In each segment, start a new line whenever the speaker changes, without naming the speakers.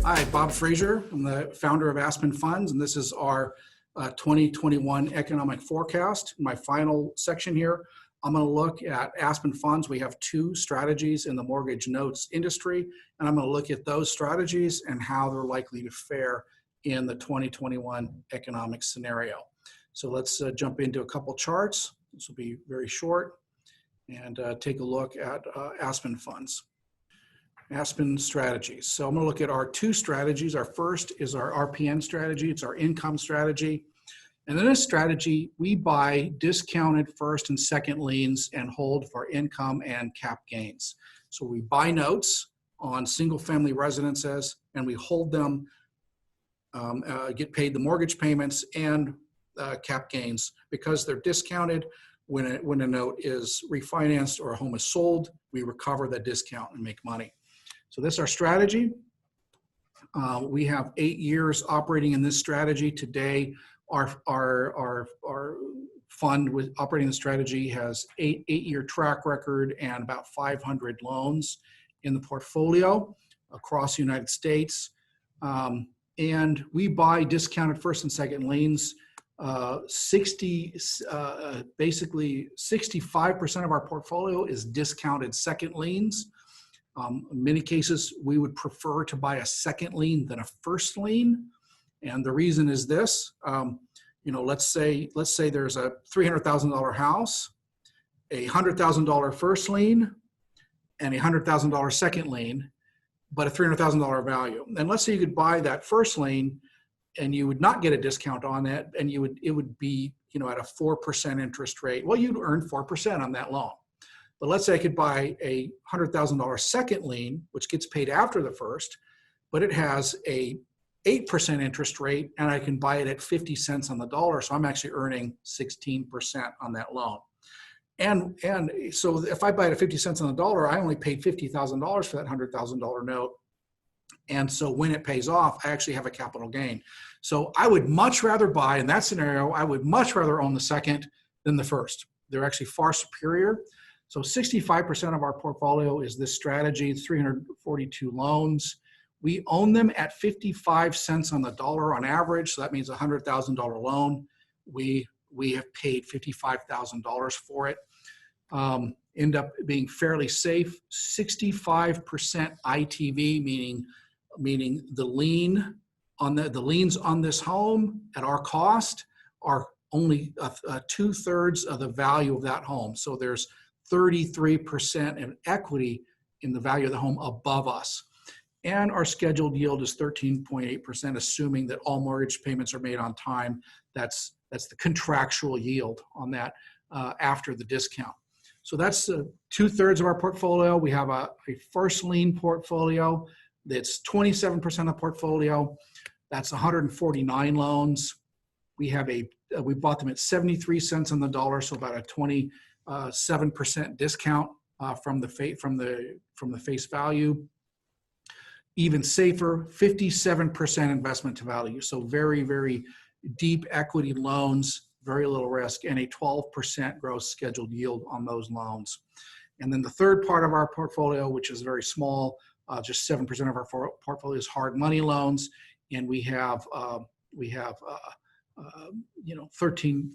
Hi, Bob Frazier. I'm the founder of Aspen Funds, and this is our 2021 economic forecast. In my final section here, I'm going to look at Aspen Funds. We have two strategies in the mortgage notes industry, and I'm going to look at those strategies and how they're likely to fare in the 2021 economic scenario. So let's jump into a couple charts. This will be very short, and take a look at Aspen Funds. Aspen strategies. So I'm going to look at our two strategies. Our first is our RPN strategy. It's our income strategy. And in this strategy, we buy discounted first and second liens and hold for income and cap gains. So we buy notes on single family residences and we hold them, get paid the mortgage payments and cap gains because they're discounted. When a note is refinanced or a home is sold, we recover that discount and make money. So this is our strategy. We have 8 years operating in this strategy. Today, our fund with operating the strategy has eight-year track record and about 500 loans in the portfolio across the United States. And we buy discounted first and second liens. Basically 65% of our portfolio is discounted second liens. In many cases, we would prefer to buy a second lien than a first lien. And the reason is this, let's say there's a $300,000 house, a $100,000 first lien, and a $100,000 second lien, but a $300,000 value. And let's say you could buy that first lien and you would not get a discount on it, and it would be, at a 4% interest rate. Well, you'd earn 4% on that loan. But let's say I could buy a $100,000 second lien, which gets paid after the first, but it has a 8% interest rate, and I can buy it at 50 cents on the dollar. So I'm actually earning 16% on that loan. And so if I buy it at 50 cents on the dollar, I only paid $50,000 for that $100,000 note. And so when it pays off, I actually have a capital gain. So I would much rather buy, in that scenario, I would much rather own the second than the first. They're actually far superior. So 65% of our portfolio is this strategy, 342 loans. We own them at 55 cents on the dollar on average. So that means a $100,000 loan. We have paid $55,000 for it. End up being fairly safe. 65% ITV, meaning the liens on this home at our cost are only 2/3 of the value of that home. So there's 33% in equity in the value of the home above us. And our scheduled yield is 13.8%, assuming that all mortgage payments are made on time. That's the contractual yield on that after the discount. So that's 2/3 of our portfolio. We have a first lien portfolio that's 27% of the portfolio. That's 149 loans. We bought them at 73 cents on the dollar, so about a 7% discount from the face value. Even safer, 57% investment to value. So very, very deep equity loans, very little risk, and a 12% gross scheduled yield on those loans. And then the third part of our portfolio, which is very small, just 7% of our portfolio is hard money loans, and we have 13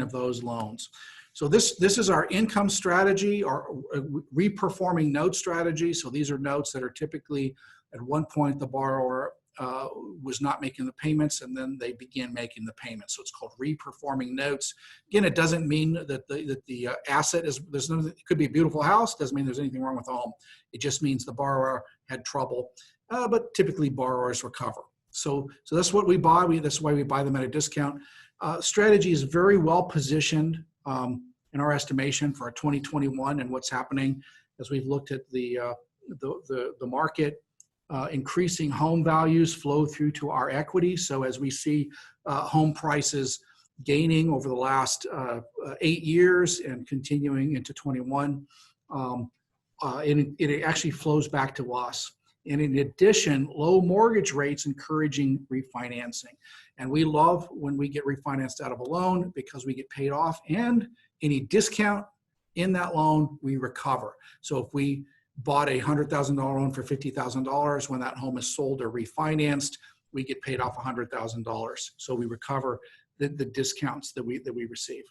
of those loans. So this is our income strategy, our reperforming note strategy. So these are notes that are typically at one point the borrower was not making the payments, and then they begin making the payments. So it's called reperforming notes. Again, it doesn't mean that the asset is, it could be a beautiful house, doesn't mean there's anything wrong with the home. It just means the borrower had trouble, but typically borrowers recover. So that's what we buy. That's why we buy them at a discount. Strategy is very well positioned in our estimation for 2021 and what's happening as we've looked at the market. Increasing home values flow through to our equity. So as we see home prices gaining over the last 8 years and continuing into 21, it actually flows back to us. And in addition, low mortgage rates encouraging refinancing. And we love when we get refinanced out of a loan because we get paid off, and any discount in that loan, we recover. So if we bought a $100,000 loan for $50,000, when that home is sold or refinanced, we get paid off $100,000. So we recover the discounts that we receive.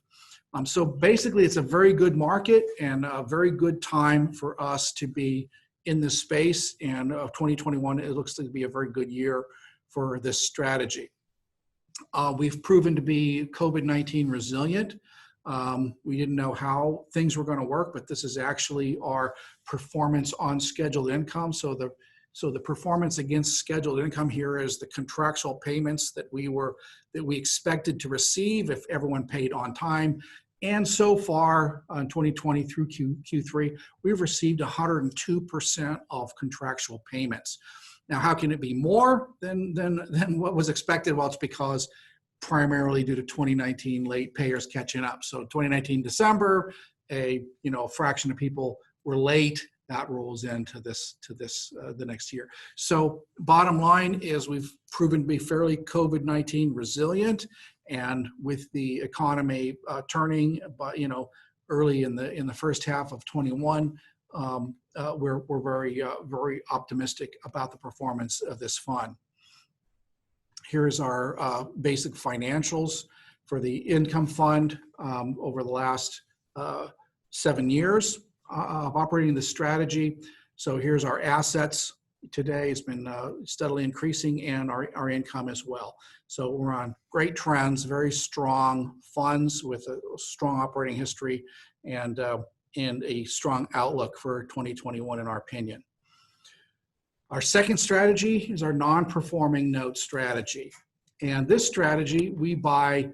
So basically, it's a very good market and a very good time for us to be in this space. And 2021, it looks to be a very good year for this strategy. We've proven to be COVID-19 resilient. We didn't know how things were going to work, but this is actually our performance on scheduled income. So the performance against scheduled income here is the contractual payments that we expected to receive if everyone paid on time. And so far in 2020 through Q3, we've received 102% of contractual payments. Now, how can it be more than what was expected? Well, it's because primarily due to 2019 late payers catching up. So 2019 December, a fraction of people were late. That rolls into the next year. So bottom line is we've proven to be fairly COVID-19 resilient, and with the economy turning, but early in the first half of 21, we're very optimistic about the performance of this fund. Here's our basic financials for the income fund over the last 7 years of operating the strategy. So here's our assets today. It's been steadily increasing, and our income as well. So we're on great trends, very strong funds with a strong operating history and a strong outlook for 2021 in our opinion. Our second strategy is our non-performing note strategy. And this strategy, we buy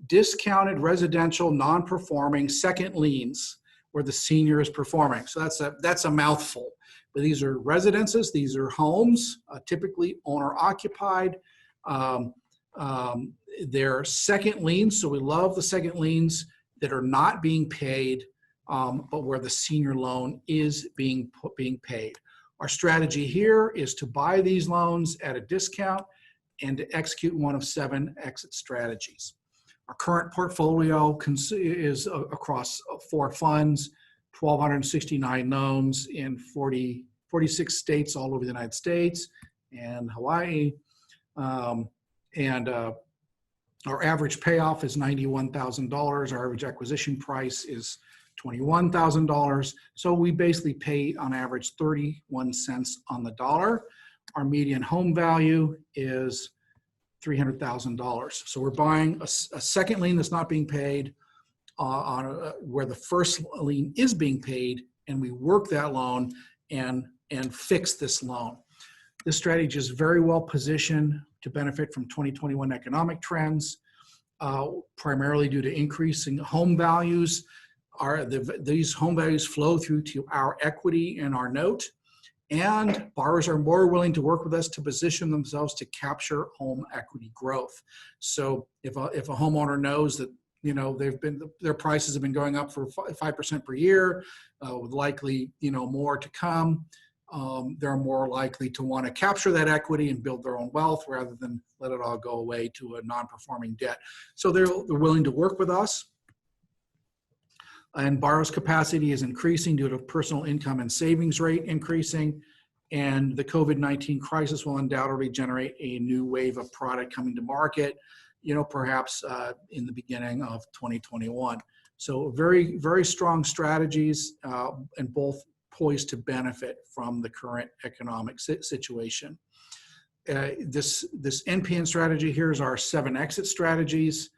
discounted residential non-performing second liens where the senior is performing. So that's a mouthful. But these are residences, these are homes, typically owner occupied. They're second liens, so we love the second liens that are not being paid, but where the senior loan is being paid. Our strategy here is to buy these loans at a discount and to execute one of 7 exit strategies. Our current portfolio is across 4 funds, 1,269 loans in 46 states all over the United States and Hawaii. Our average payoff is $91,000. Our average acquisition price is $21,000. So we basically pay on average 31 cents on the dollar. Our median home value is $300,000. So we're buying a second lien that's not being paid where the first lien is being paid, and we work that loan and fix this loan. This strategy is very well positioned to benefit from 2021 economic trends, primarily due to increasing home values. These home values flow through to our equity in our note, and borrowers are more willing to work with us to position themselves to capture home equity growth. So if a homeowner knows that their prices have been going up for 5% per year, with likely more to come, they're more likely to want to capture that equity and build their own wealth rather than let it all go away to a non-performing debt. So they're willing to work with us. And borrower's capacity is increasing due to personal income and savings rate increasing. And the COVID-19 crisis will undoubtedly generate a new wave of product coming to market, perhaps in the beginning of 2021. So very, very strong strategies and both poised to benefit from the current economic situation. This NPN strategy here is our 7 exit strategies.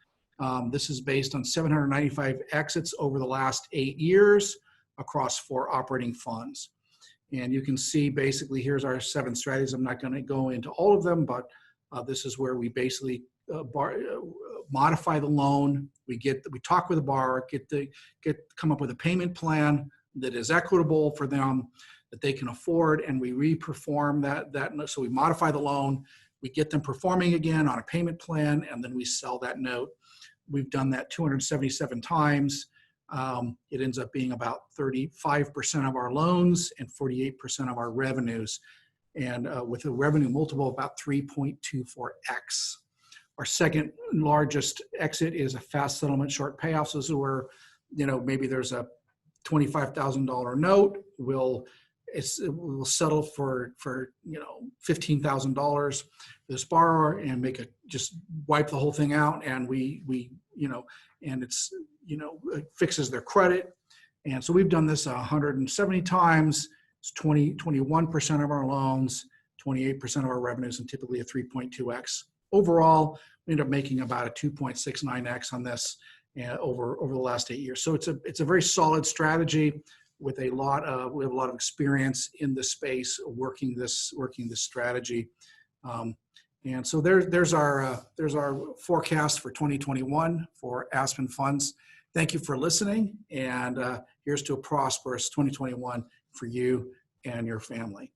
This is based on 795 exits over the last 8 years across 4 operating funds. And you can see basically here's our 7 strategies. I'm not going to go into all of them, but this is where we basically modify the loan. We talk with the borrower, come up with a payment plan that is equitable for them, that they can afford, and we re-perform that. So we modify the loan, we get them performing again on a payment plan, and then we sell that note. We've done that 277 times. It ends up being about 35% of our loans and 48% of our revenues, and with a revenue multiple of about 3.24x. Our second largest exit is a fast settlement short payoff. So this is where, maybe there's a $25,000 note will settle for $15,000 this borrower and just wipe the whole thing out, and and it fixes their credit. And so we've done this 170 times. It's 21% of our loans, 28% of our revenues, and typically a 3.2x. Overall, we end up making about a 2.69x on this over the last 8 years. So it's a very solid strategy with we have a lot of experience in this space working this strategy. And so there's our forecast for 2021 for Aspen Funds. Thank you for listening, and here's to a prosperous 2021 for you and your family.